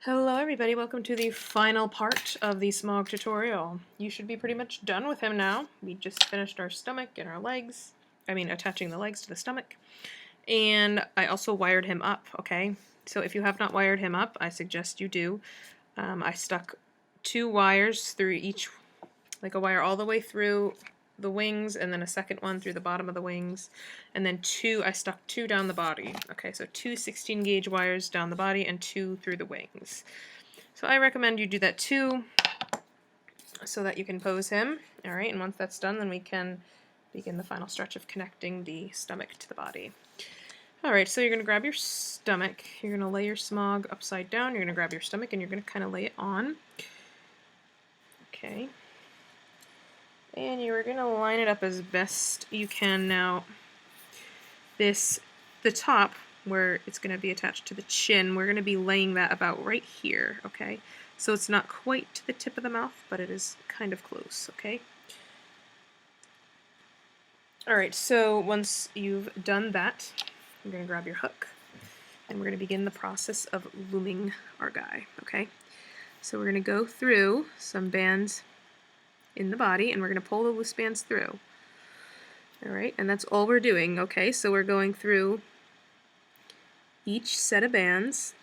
Hello everybody, welcome to the final part of the Smaug tutorial. You should be pretty much done with him now. We just finished our stomach and our legs. Attaching the legs to the stomach. And I also wired him up, okay? So if you have not wired him up, I suggest you do. I stuck 2 wires through each, like a wire all the way through the wings, and then a second one through the bottom of the wings, and then I stuck 2 down the body. Okay, so 2 16 gauge wires down the body and 2 through the wings. So I recommend you do that too, so that you can pose him. Alright, and once that's done, then we can begin the final stretch of connecting the stomach to the body. Alright, so you're going to grab your stomach, you're going to lay your Smaug upside down, you're going to grab your stomach and you're going to kind of lay it on. Okay. And you're going to line it up as best you can. Now, the top, where it's going to be attached to the chin, we're going to be laying that about right here, okay? So it's not quite to the tip of the mouth, but it is kind of close, okay? Alright, so once you've done that, you're going to grab your hook, and we're going to begin the process of looming our guy, okay? So we're going to go through some bands in the body, and we're going to pull the loose bands through. Alright, and that's all we're doing, okay? So we're going through each set of bands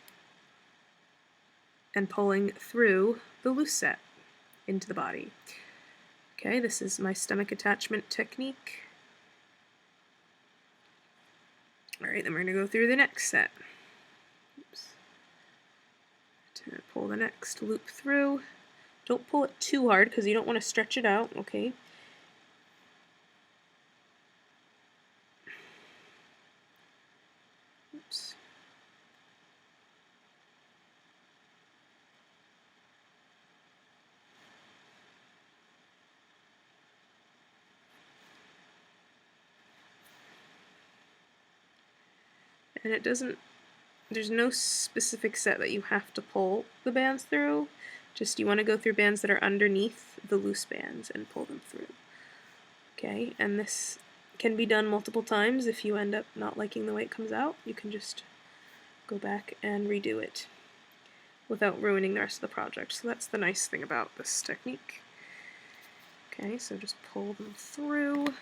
and pulling through the loose set into the body. Okay, this is my stomach attachment technique. Alright, then we're going to go through the next set. Oops. To pull the next loop through. Don't pull it too hard because you don't want to stretch it out, okay? Oops. And there's no specific set that you have to pull the bands through. Just you want to go through bands that are underneath the loose bands and pull them through. Okay, and this can be done multiple times. If you end up not liking the way it comes out, you can just go back and redo it without ruining the rest of the project. So that's the nice thing about this technique. Okay, so just pull them through.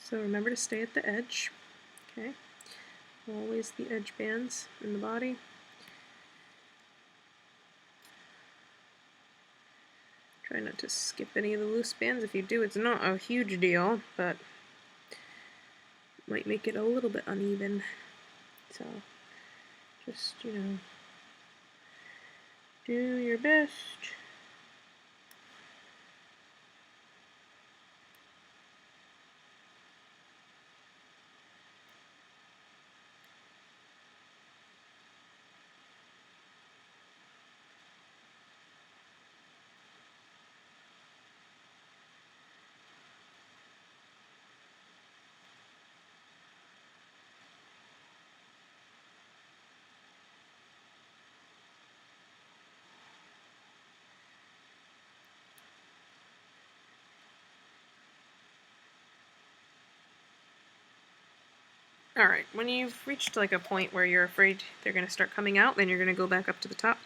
So remember to stay at the edge. Okay. Always the edge bands in the body. Try not to skip any of the loose bands. If you do, it's not a huge deal, but might make it a little bit uneven. So just, you know, do your best. Alright, when you've reached like a point where you're afraid they're going to start coming out, then you're going to go back up to the top,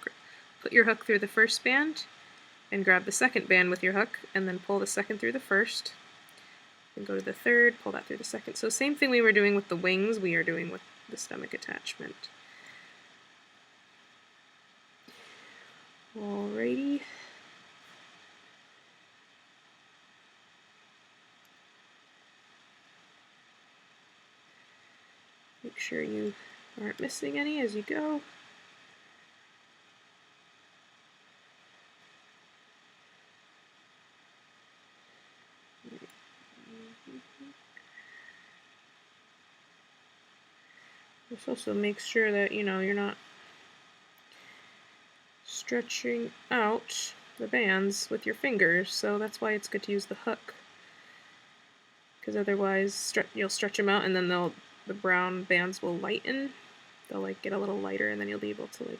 put your hook through the first band, and grab the second band with your hook, and then pull the second through the first, and go to the third, pull that through the second. So same thing we were doing with the wings, we are doing with the stomach attachment. Alrighty. Make sure you aren't missing any as you go. This also makes sure that, you know, you're not stretching out the bands with your fingers, so that's why it's good to use the hook. Because otherwise you'll stretch them out and then the brown bands will lighten. They'll like get a little lighter and then you'll be able to like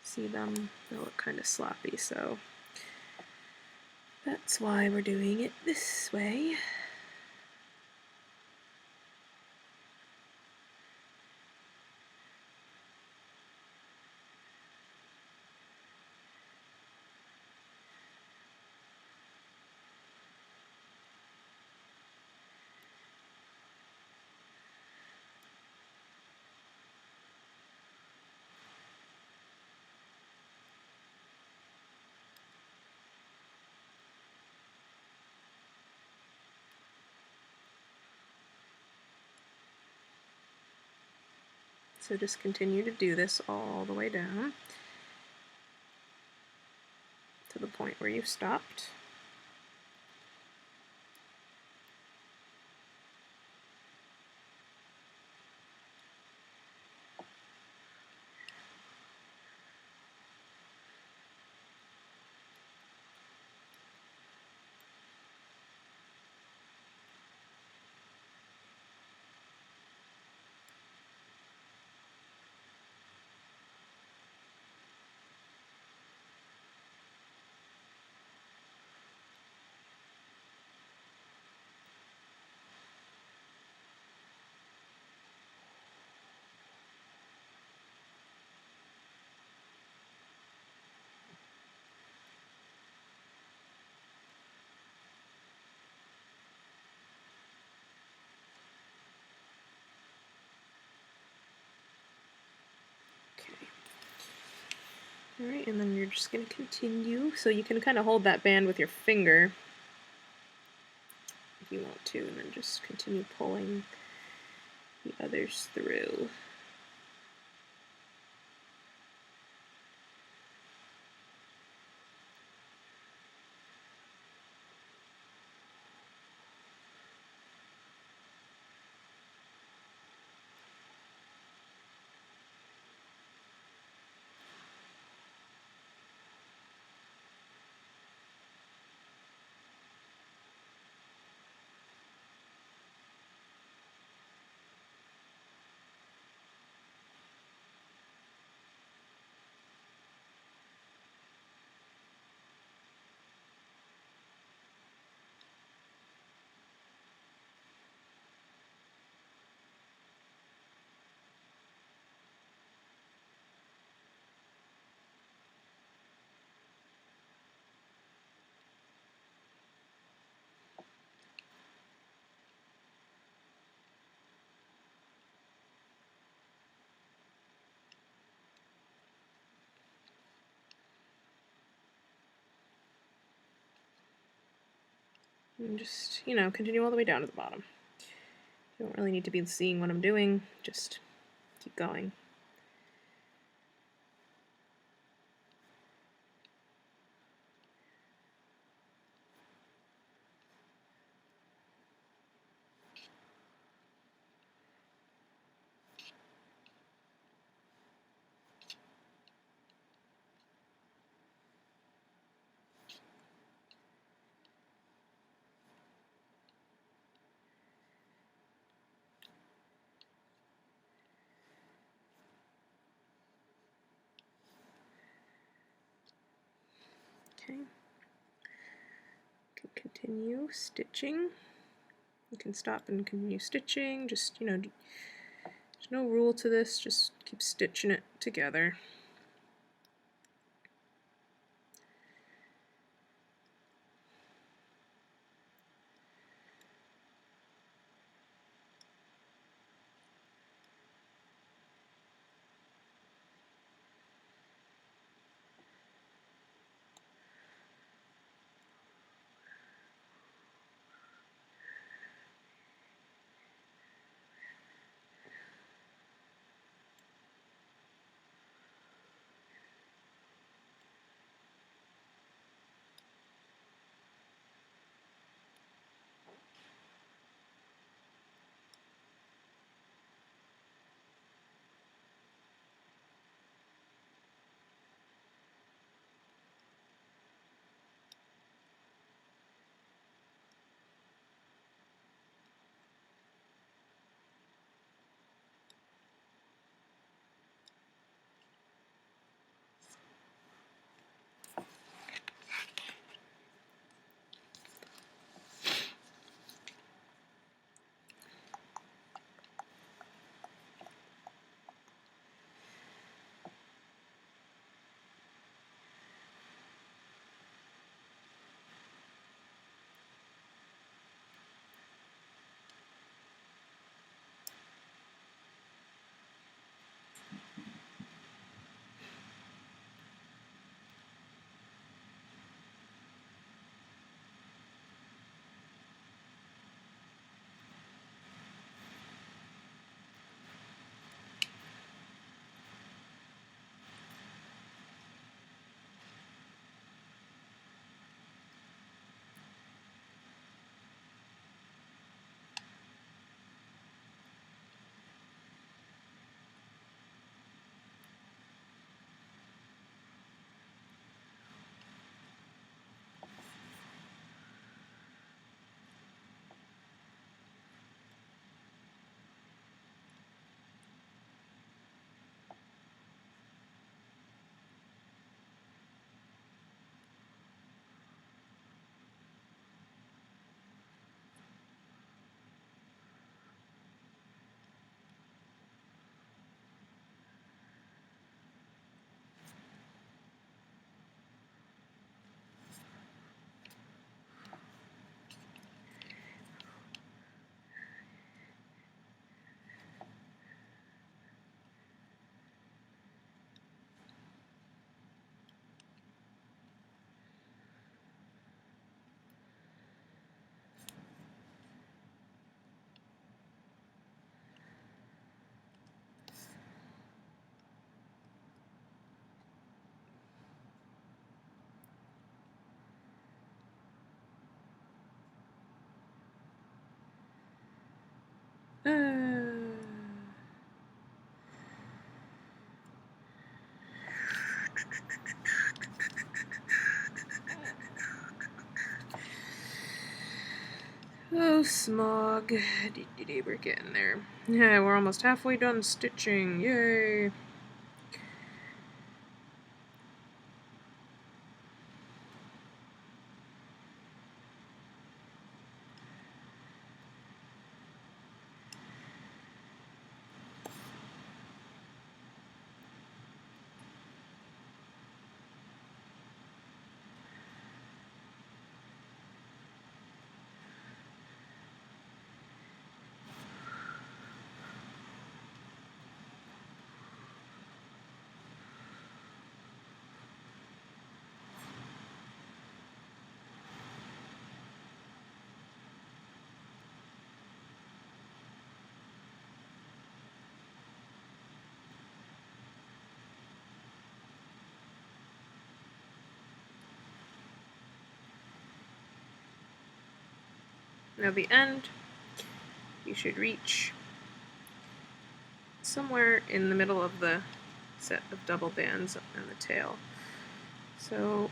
see them. They'll look kind of sloppy, so that's why we're doing it this way. So just continue to do this all the way down to the point where you've stopped. Alright, and then you're just going to continue. So you can kind of hold that band with your finger if you want to, and then just continue pulling the others through. And just, you know, continue all the way down to the bottom. You don't really need to be seeing what I'm doing, just keep going. Okay. You can continue stitching. You can stop and continue stitching. Just, you know, there's no rule to this. Just keep stitching it together. Oh, Smaug. We're getting there. Yeah, we're almost halfway done stitching. Yay! Now the end, you should reach somewhere in the middle of the set of double bands and the tail. So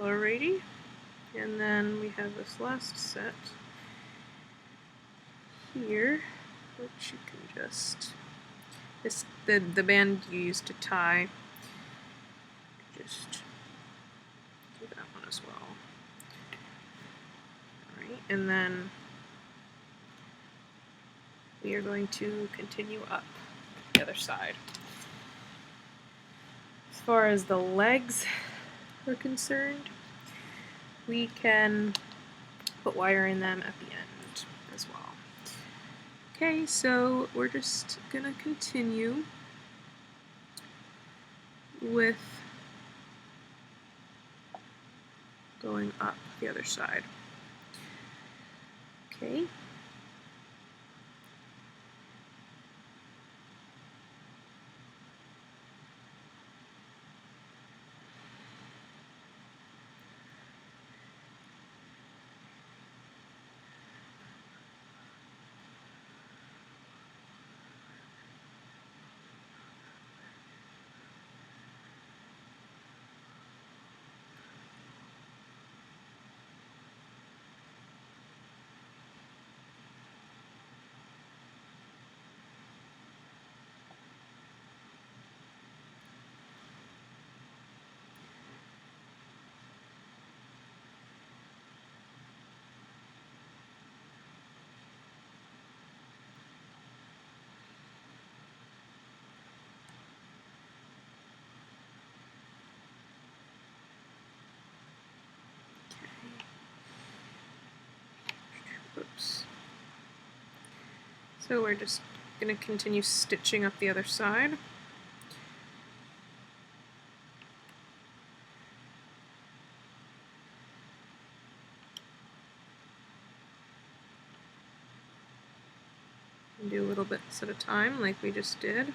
alrighty, and then we have this last set here, which you can just, the band you used to tie, just do that one as well. Alright, and then we are going to continue up the other side. As far as the legs are concerned, we can put wire in them at the end as well. Okay, so we're just gonna continue with going up the other side. Okay. Oops. So we're just going to continue stitching up the other side. And do little bits at a time like we just did.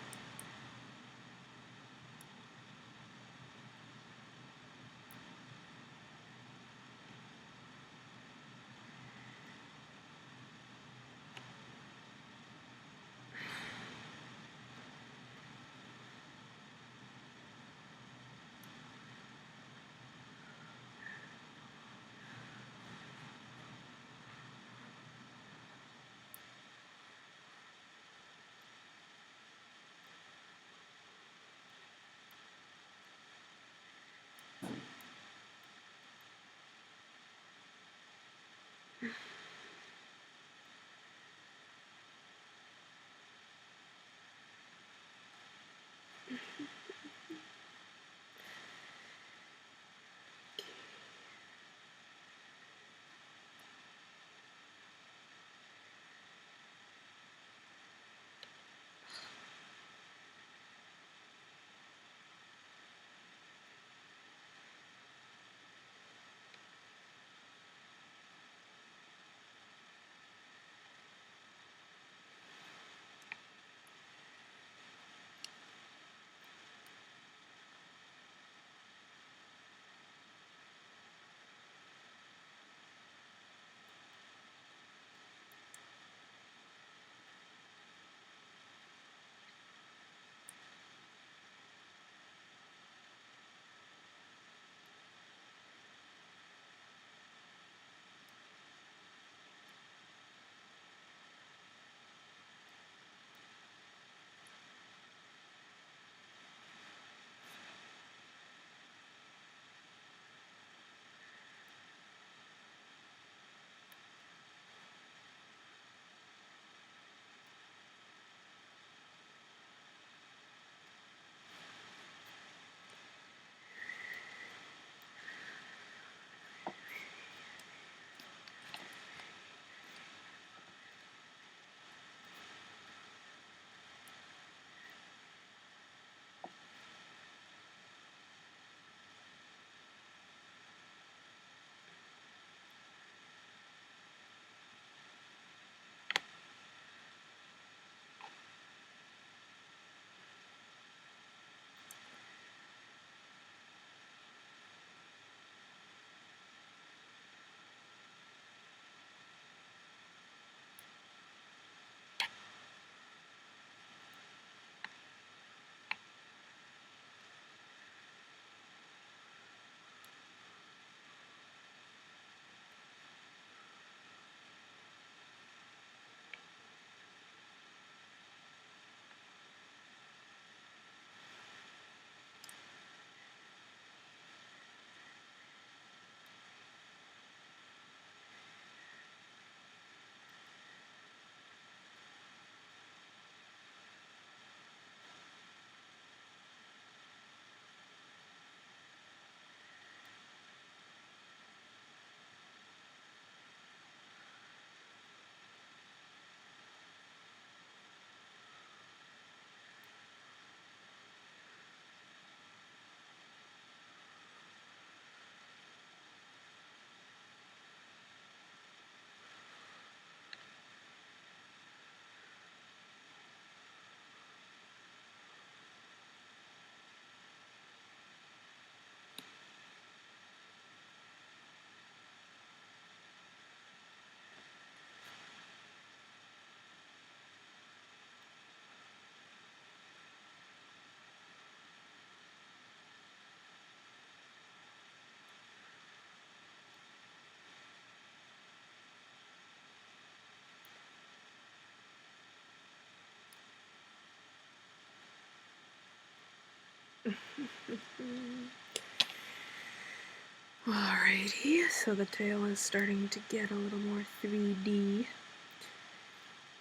Alrighty, so the tail is starting to get a little more 3D.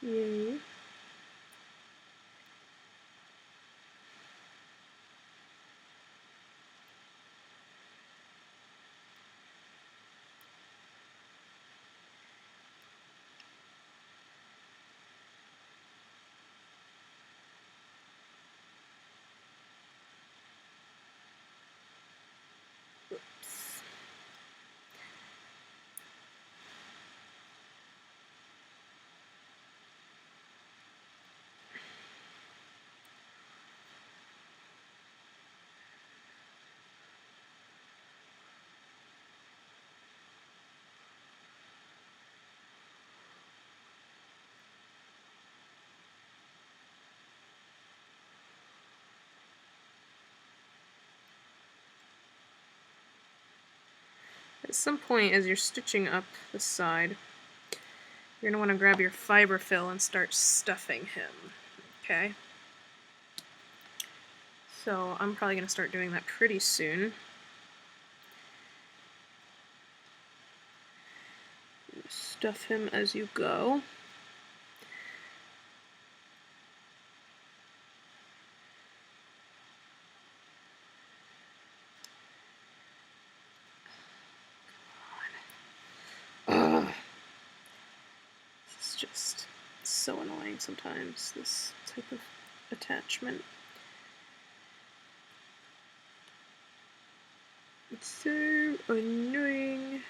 Yay. At some point, as you're stitching up the side, you're going to want to grab your fiber fill and start stuffing him, okay? So I'm probably going to start doing that pretty soon. Stuff him as you go. This is just so annoying sometimes, this type of attachment. It's so annoying.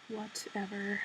Whatever.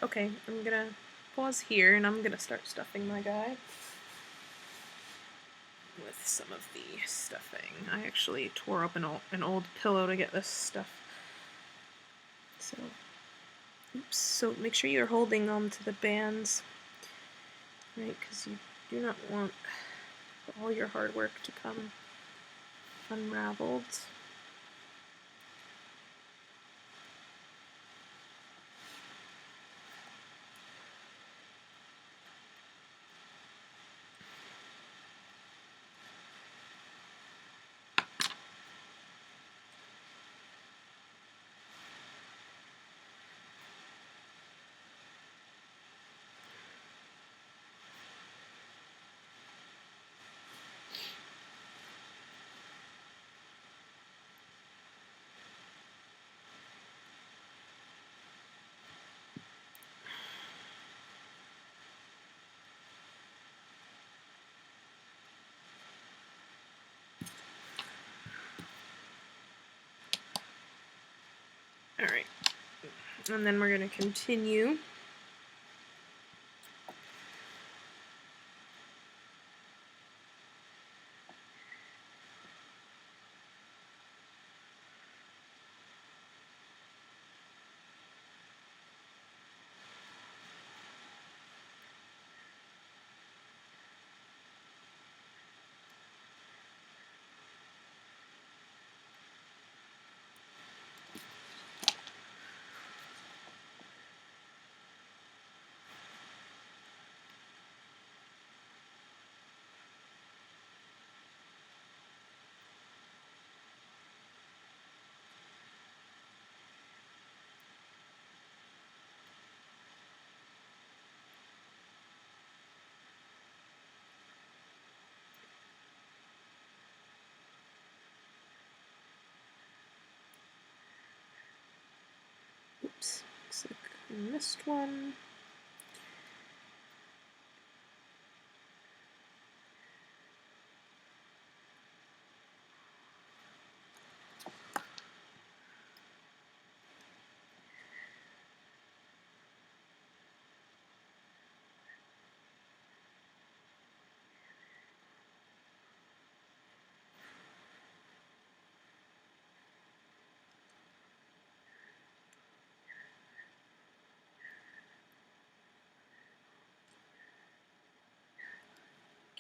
Okay, I'm gonna pause here and I'm gonna start stuffing my guy with some of the stuffing. I actually tore up an old pillow to get this stuff. So, oops. So make sure you're holding on to the bands, right? Because you do not want all your hard work to come unraveled. Alright, and then we're going to continue. Missed one.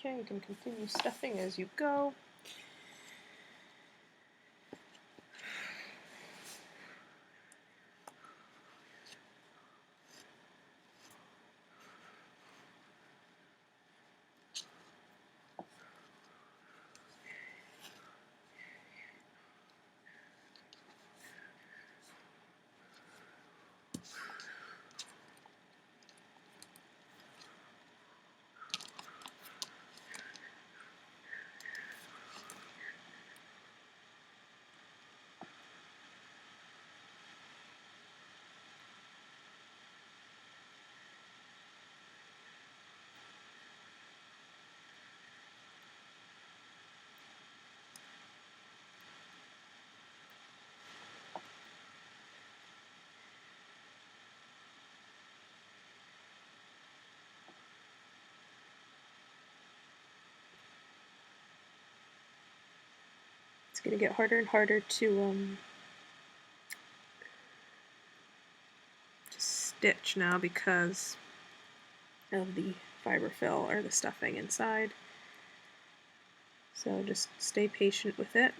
Okay, you can continue stuffing as you go. It's going to get harder and harder to stitch now because of the fiberfill or the stuffing inside. So just stay patient with it.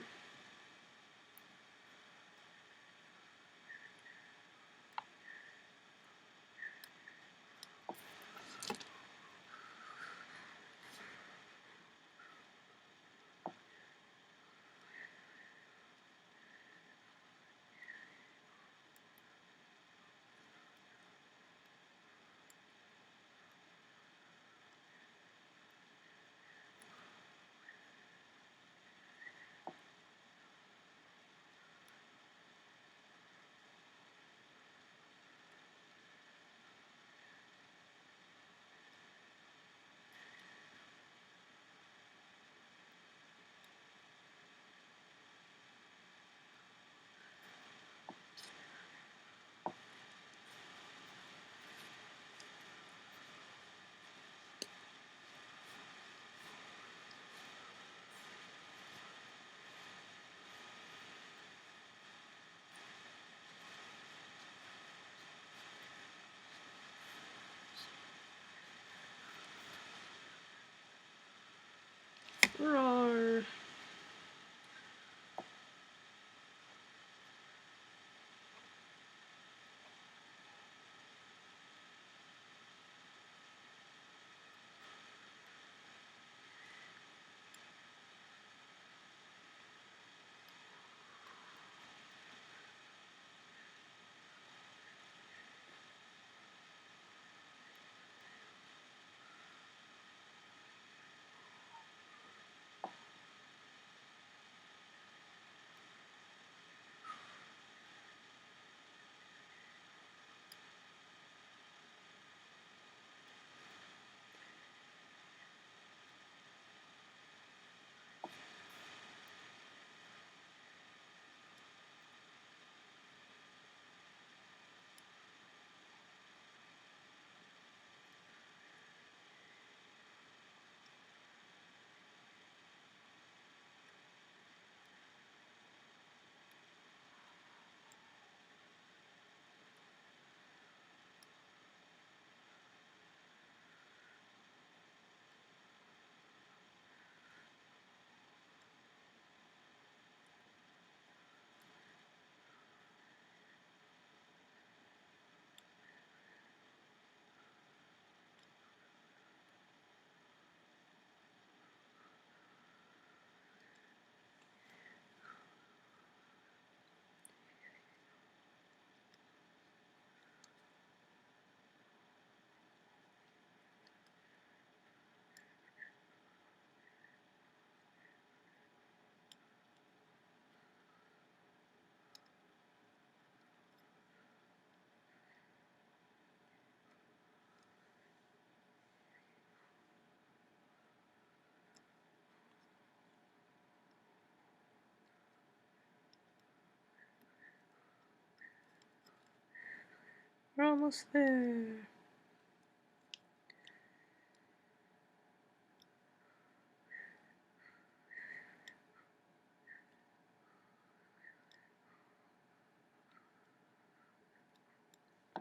We're almost there.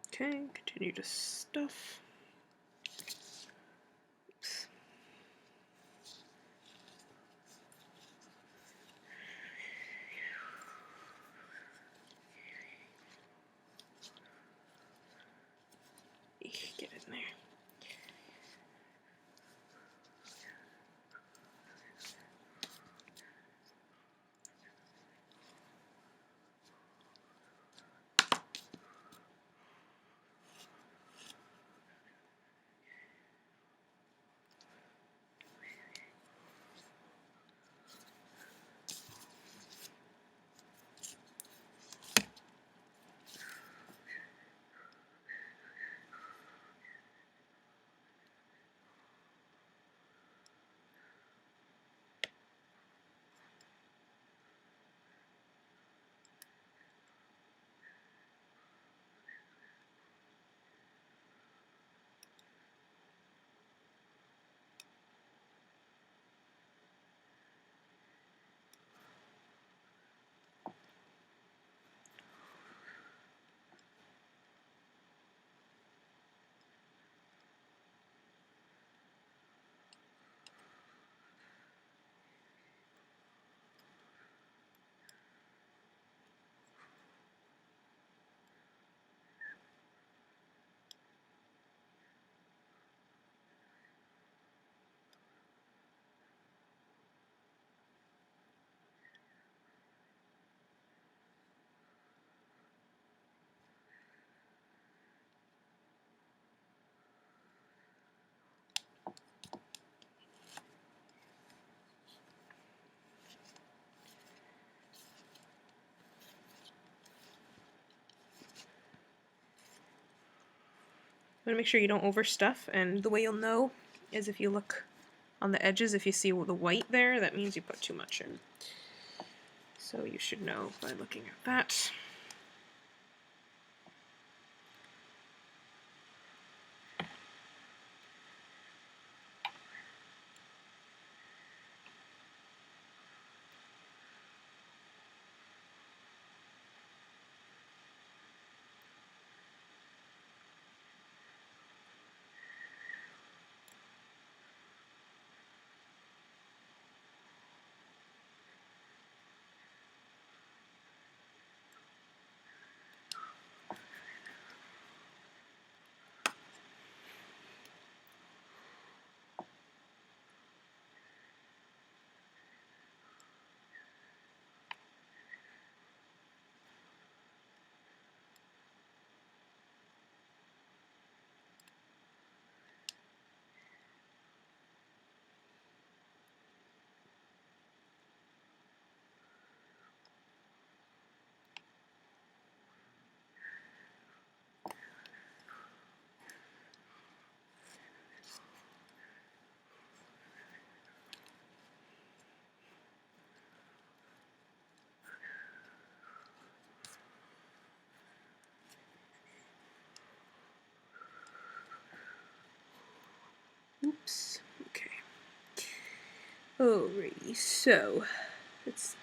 Okay, continue to stuff. Oops. Get in there. I'm gonna make sure you don't overstuff, and the way you'll know is if you look on the edges, if you see the white there, that means you put too much in. So you should know by looking at that. Oops. Okay. Alrighty, so it's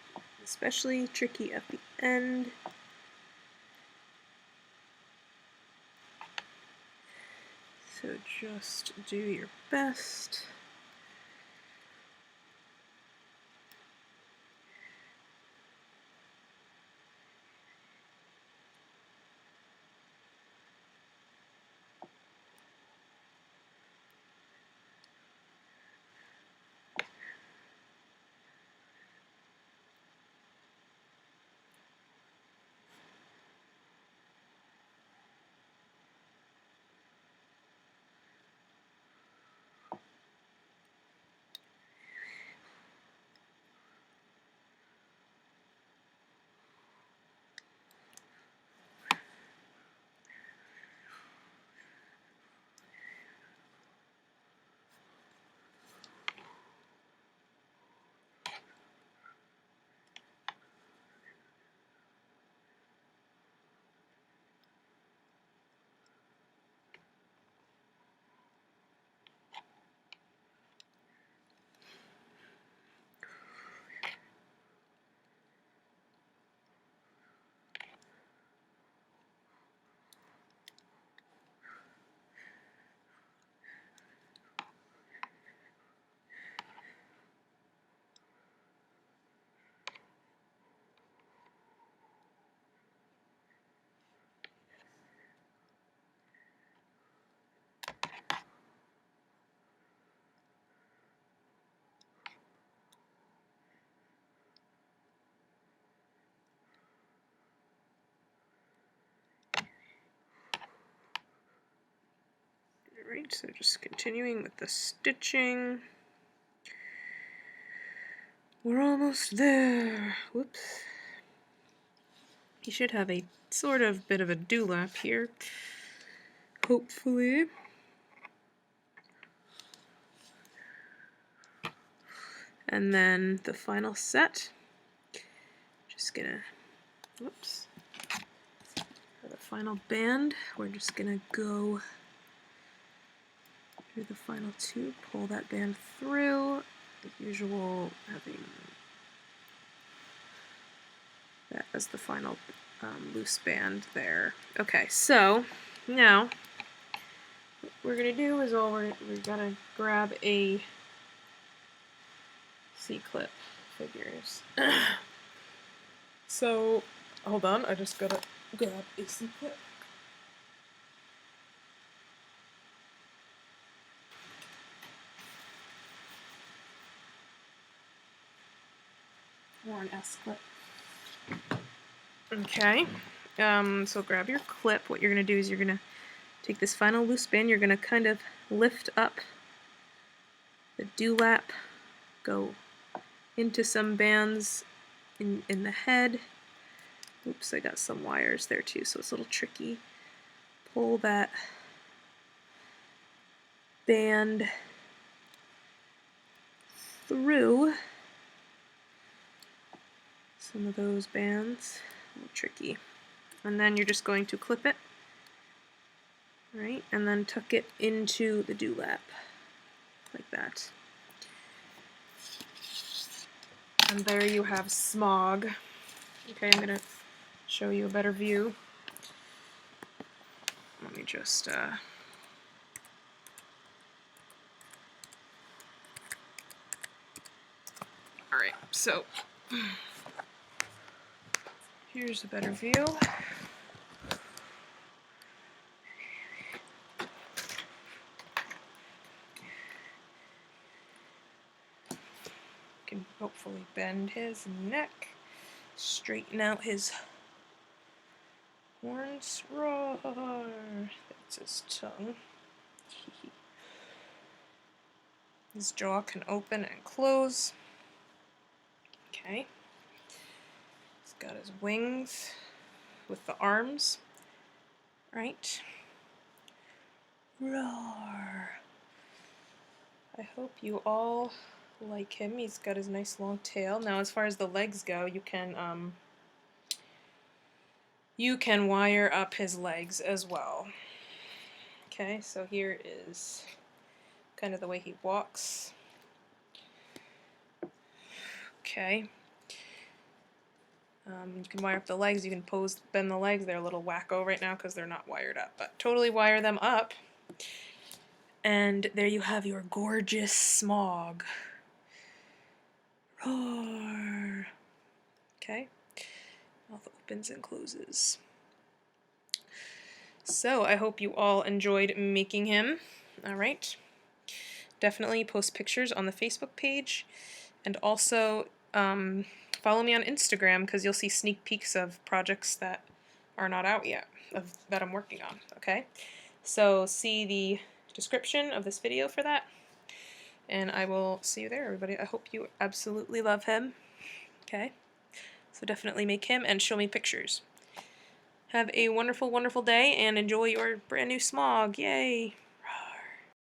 especially tricky at the end. So just do your best. Alright, so just continuing with the stitching. We're almost there. Whoops. You should have a sort of bit of a dewlap here. Hopefully. And then the final set. Just gonna, whoops. For the final band, we're just gonna go through the final two, pull that band through. As usual, having that as the final loose band there. Okay, so now what we're gonna do is we're gonna grab a C-clip figures. So hold on, I just gotta grab a C-clip. Or an S-clip. Okay, so grab your clip. What you're going to do is you're going to take this final loose band, you're going to kind of lift up the dewlap, go into some bands in the head. Oops, I got some wires there too, so it's a little tricky. Pull that band through some of those bands. A little tricky. And then you're just going to clip it, right? And then tuck it into the dewlap, like that. And there you have Smaug. Okay, I'm gonna show you a better view. Let me just Alright, so here's a better view. Can hopefully bend his neck, straighten out his horns. Roar! That's his tongue. His jaw can open and close. Okay. He's got his wings with the arms. Right. Roar! I hope you all like him. He's got his nice long tail. Now as far as the legs go, you can wire up his legs as well. Okay, so here is kind of the way he walks. Okay. You can wire up the legs, you can bend the legs. They're a little wacko right now because they're not wired up, but totally wire them up. And there you have your gorgeous Smaug. Roar! Okay. Mouth opens and closes. So I hope you all enjoyed making him. Alright. Definitely post pictures on the Facebook page. And also follow me on Instagram because you'll see sneak peeks of projects that are not out yet, that I'm working on. Okay? So see the description of this video for that. And I will see you there, everybody. I hope you absolutely love him. Okay? So definitely make him and show me pictures. Have a wonderful, wonderful day and enjoy your brand new Smaug. Yay!